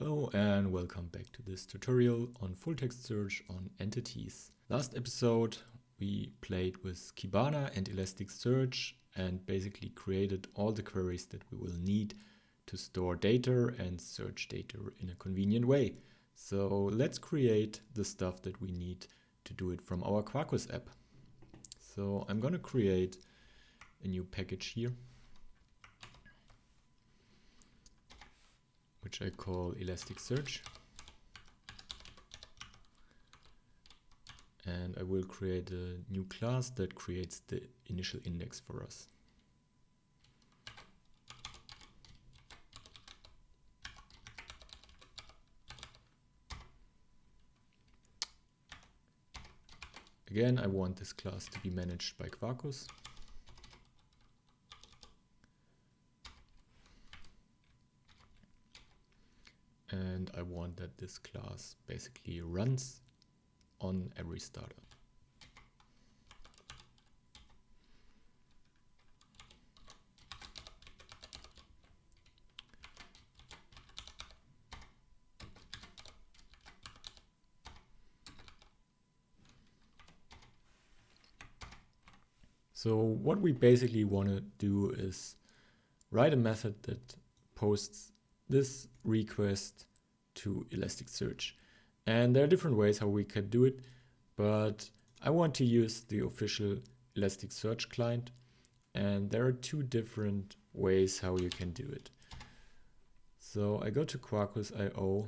Hello and welcome back to this tutorial on full-text search on entities. Last episode we played with Kibana and ElasticSearch and basically created all the queries that we will need to store data and search data in a convenient way. So let's create the stuff that we need to do it from our Quarkus app. So I'm going to create a new package here, which I call ElasticSearch. And I will create a new class that creates the initial index for us. Again, I want this class to be managed by Quarkus. And I want that this class basically runs on every startup. So what we basically want to do is write a method that posts this request to ElasticSearch. And there are different ways how we can do it, but I want to use the official ElasticSearch client. And there are two different ways how you can do it. So I go to Quarkus.io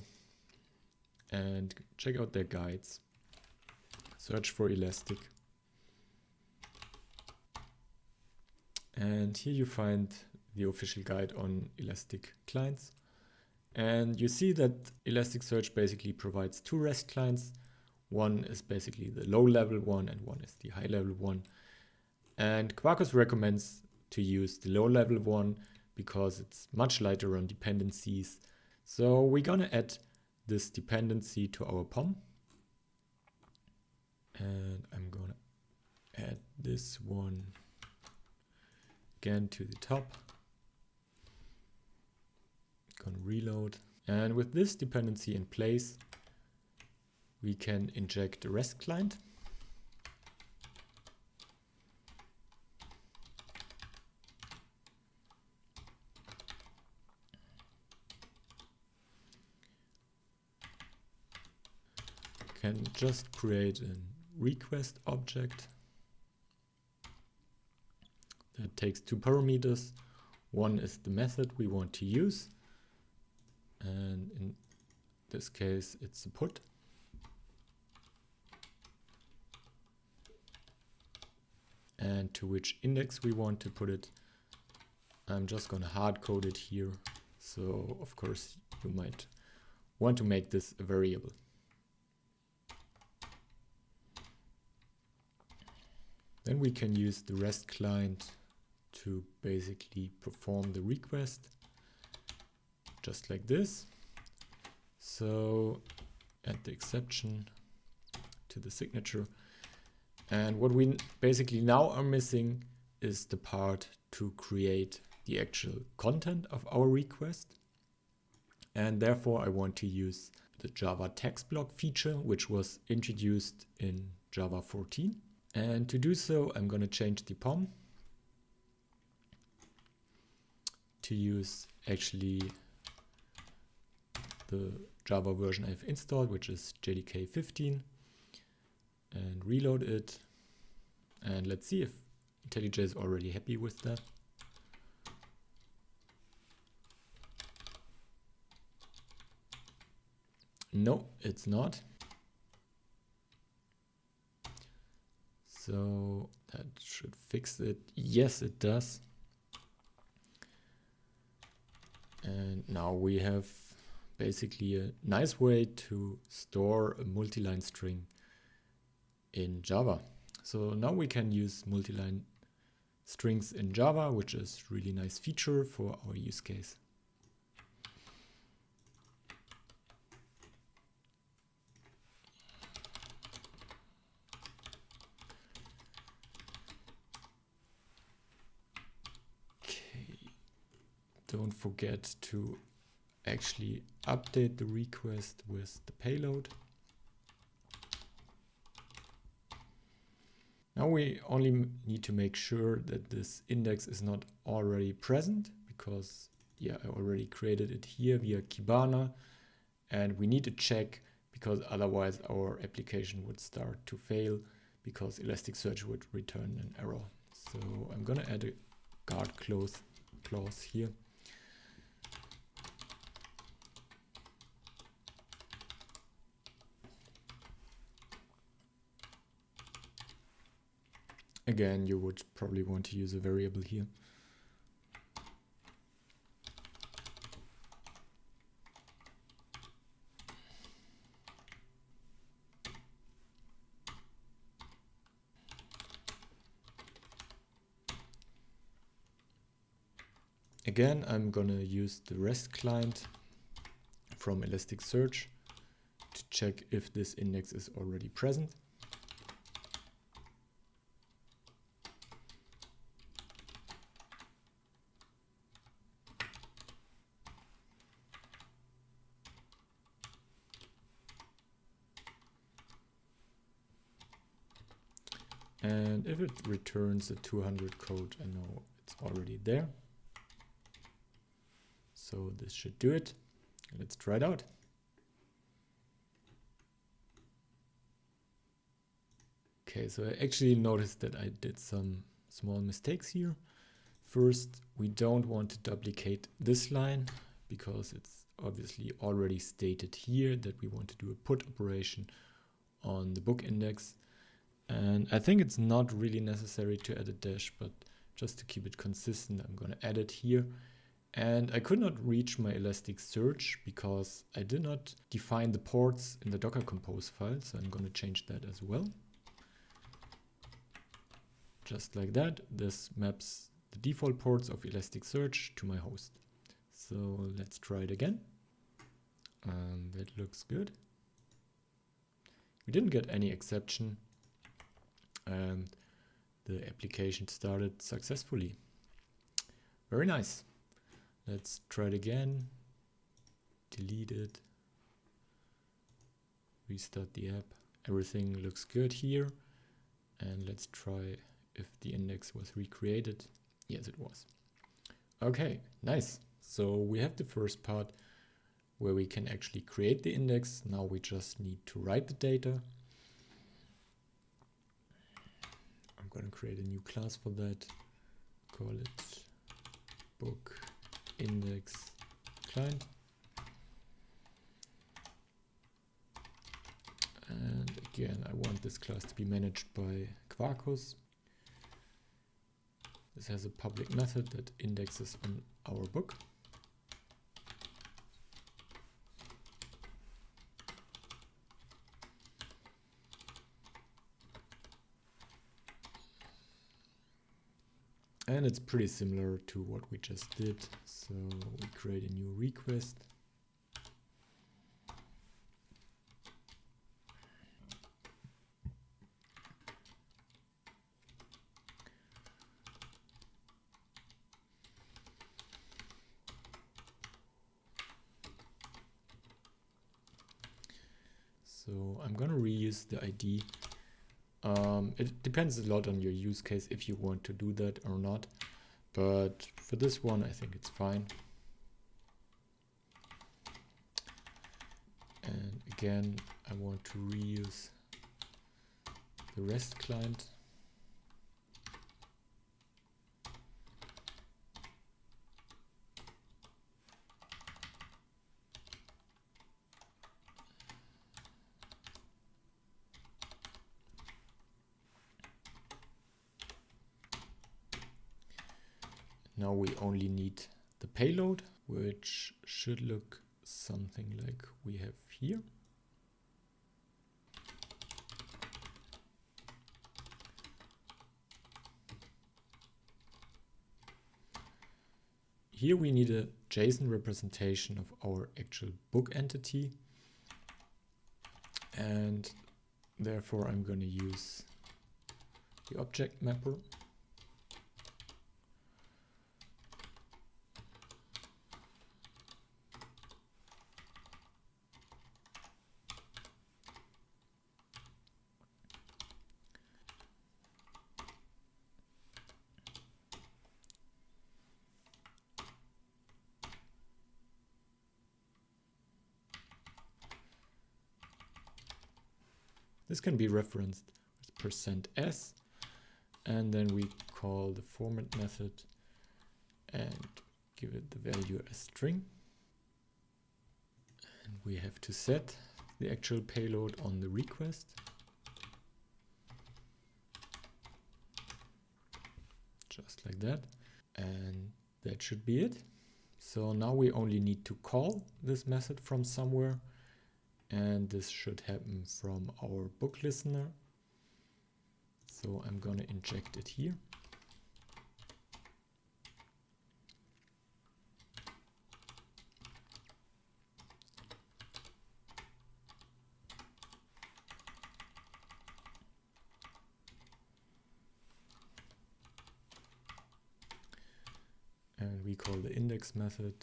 and check out their guides. Search for Elastic. And here you find the official guide on Elastic clients. And you see that ElasticSearch basically provides two REST clients. One is basically the low-level one and one is the high-level one. And Quarkus recommends to use the low-level one because it's much lighter on dependencies. So we're going to add this dependency to our POM. And I'm going to add this one again to the top. Gonna reload. And with this dependency in place, we can inject a REST client. Can just create a request object that takes two parameters. One is the method we want to use, and in this case it's a put. And to which index we want to put it. I'm just going to hard code it here. So of course you might want to make this a variable. Then we can use the REST client to basically perform the request, just like this. So add the exception to the signature. And what we basically now are missing is the part to create the actual content of our request. And therefore I want to use the Java text block feature, which was introduced in Java 14. And to do so, I'm going to change the POM to use actually the Java version I've installed, which is JDK 15, and reload it. And let's see if IntelliJ is already happy with that. No, it's not. So that should fix it. Yes, it does. And now we have basically a nice way to store a multi-line string in Java. So now we can use multi-line strings in Java, which is a really nice feature for our use case. Don't forget to actually update the request with the payload. Now we only need to make sure that this index is not already present, because yeah, I already created it here via Kibana, and we need to check because otherwise our application would start to fail because Elasticsearch would return an error. So I'm gonna add a guard clause here. Again, you would probably want to use a variable here. Again, I'm gonna use the RestClient from ElasticSearch to check if this index is already present. And if it returns a 200 code, I know it's already there. So this should do it. Let's try it out. Okay, so I actually noticed that I did some small mistakes here. First, we don't want to duplicate this line because it's obviously already stated here that we want to do a put operation on the book index. And I think it's not really necessary to add a dash, but just to keep it consistent, I'm going to add it here. And I could not reach my Elasticsearch because I did not define the ports in the Docker Compose file. So I'm going to change that as well. Just like that, this maps the default ports of Elasticsearch to my host. So let's try it again. And that looks good. We didn't get any exception. And the application started successfully. Very nice. Let's try it again. Delete it. Restart the app. Everything looks good here. And let's try if the index was recreated. Yes, it was. Okay, nice. So we have the first part where we can actually create the index. Now we just need to write the data. I'm going to create a new class for that. Call it book index client. And again, I want this class to be managed by Quarkus. This has a public method that indexes on our book. And it's pretty similar to what we just did. So we create a new request. So I'm going to reuse the ID. It depends a lot on your use case if you want to do that or not. But for this one, I think it's fine. And again, I want to reuse the RestClient. Now we only need the payload, which should look something like we have here. Here we need a JSON representation of our actual book entity. And therefore I'm going to use the object mapper. This can be referenced with %s, and then we call the format method and give it the value as string. And we have to set the actual payload on the request. Just like that. And that should be it. So now we only need to call this method from somewhere, and this should happen from our book listener. So I'm gonna inject it here. And we call the index method,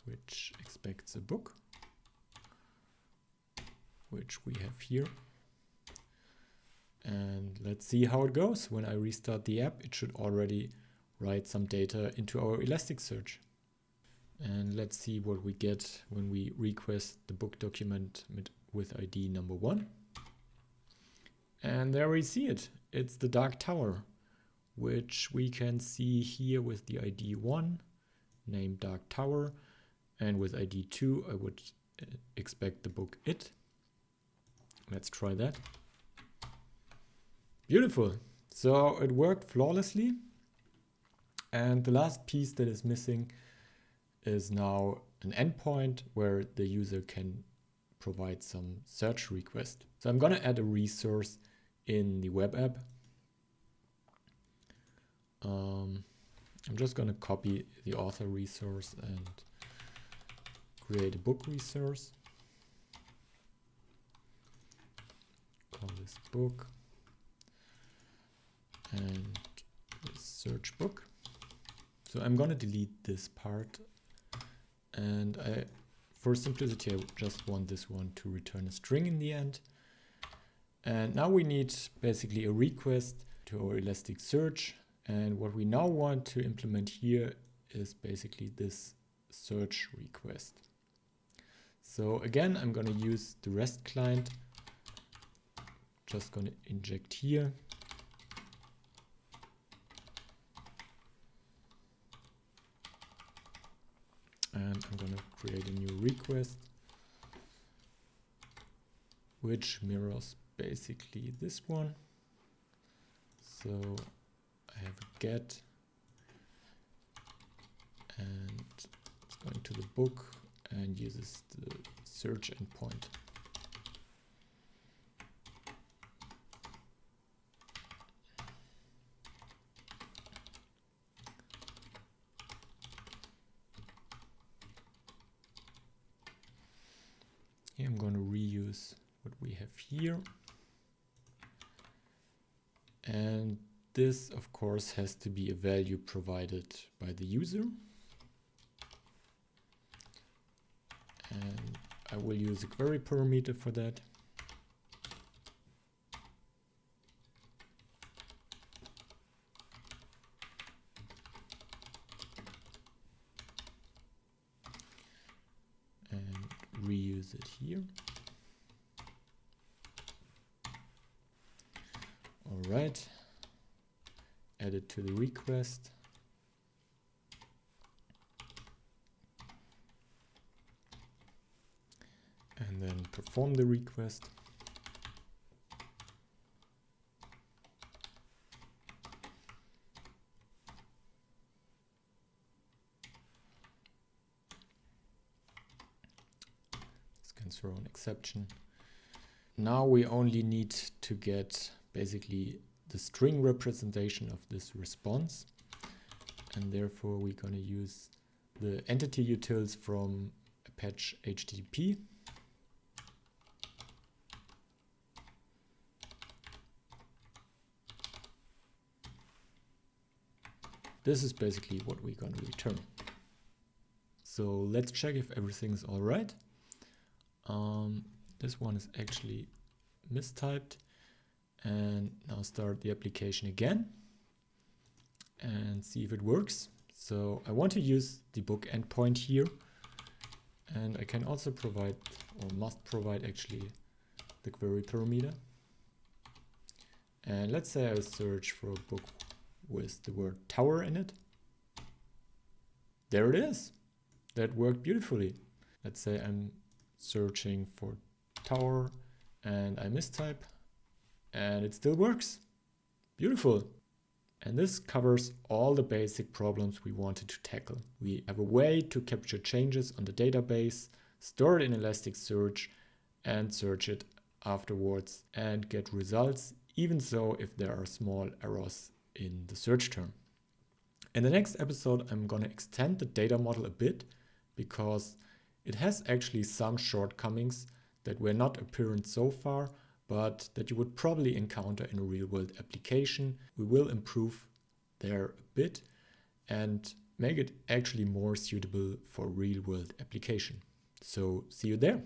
which expects a book, which we have here. And let's see how it goes. When I restart the app, it should already write some data into our Elasticsearch. And let's see what we get when we request the book document with ID number 1. And there we see it. It's the Dark Tower, which we can see here with the ID 1, named Dark Tower, and with ID 2 I would expect the book It. Let's try that. Beautiful. So it worked flawlessly, and the last piece that is missing is now an endpoint where the user can provide some search request. So I'm going to add a resource in the web app. I'm just going to copy the author resource and create a book resource. Call this book and search book. So I'm going to delete this part, and for simplicity I just want this one to return a string in the end. And now we need basically a request to our Elasticsearch. And what we now want to implement here is basically this search request. So again, I'm going to use the RestClient. Just going to inject here. And I'm going to create a new request, which mirrors basically this one. So I have a get, and it's going to the book and uses the search endpoint. Here I'm going to reuse what we have here. And this, of course, has to be a value provided by the user. And I will use a query parameter for that. And reuse it here. All right. Add it to the request. And then perform the request. This can throw an exception. Now we only need to get basically the string representation of this response, and therefore we're going to use the entity utils from Apache HTTP. This is basically what we're going to return. So let's check if everything's all right. This one is actually mistyped. And now start the application again and see if it works. So I want to use the book endpoint here, and I can also provide, or must provide actually, the query parameter. And let's say I search for a book with the word tower in it. There it is. That worked beautifully. Let's say I'm searching for tower and I mistype, and it still works. Beautiful. And this covers all the basic problems we wanted to tackle. We have a way to capture changes on the database, store it in Elasticsearch, and search it afterwards and get results, even so if there are small errors in the search term. In the next episode, I'm going to extend the data model a bit because it has actually some shortcomings that were not apparent so far, but that you would probably encounter in a real-world application. We will improve there a bit and make it actually more suitable for real-world application. So see you there.